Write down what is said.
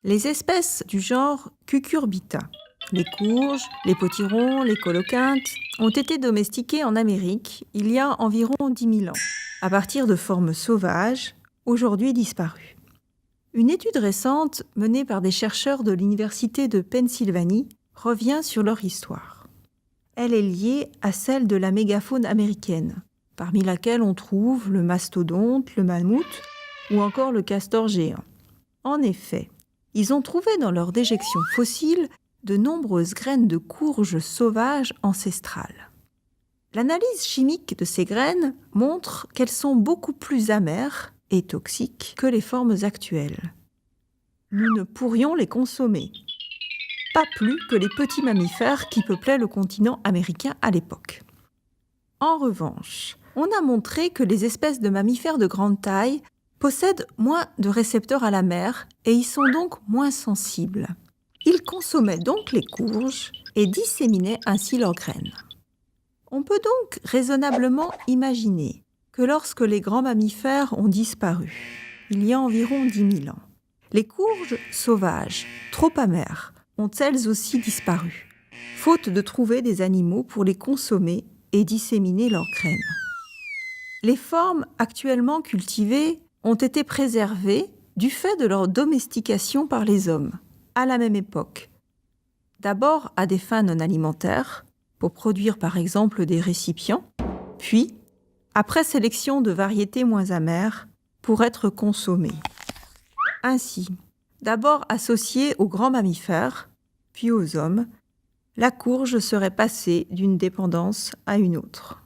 Les espèces du genre Cucurbita, les courges, les potirons, les coloquintes, ont été domestiquées en Amérique il y a environ 10 000 ans, à partir de formes sauvages, aujourd'hui disparues. Une étude récente, menée par des chercheurs de l'Université de Pennsylvanie, revient sur leur histoire. Elle est liée à celle de la mégafaune américaine, parmi laquelle on trouve le mastodonte, le mammouth ou encore le castor géant. En effet, ils ont trouvé dans leurs déjections fossiles de nombreuses graines de courges sauvages ancestrales. L'analyse chimique de ces graines montre qu'elles sont beaucoup plus amères et toxiques que les formes actuelles. Nous ne pourrions les consommer, pas plus que les petits mammifères qui peuplaient le continent américain à l'époque. En revanche, on a montré que les espèces de mammifères de grande taille possèdent moins de récepteurs à la mer et y sont donc moins sensibles. Ils consommaient donc les courges et disséminaient ainsi leurs graines. On peut donc raisonnablement imaginer que lorsque les grands mammifères ont disparu, il y a environ 10 000 ans, les courges sauvages, trop amères, ont elles aussi disparu, faute de trouver des animaux pour les consommer et disséminer leurs graines. Les formes actuellement cultivées ont été préservées du fait de leur domestication par les hommes, à la même époque. D'abord à des fins non alimentaires, pour produire par exemple des récipients, puis, après sélection de variétés moins amères, pour être consommées. Ainsi, d'abord associée aux grands mammifères, puis aux hommes, la courge serait passée d'une dépendance à une autre.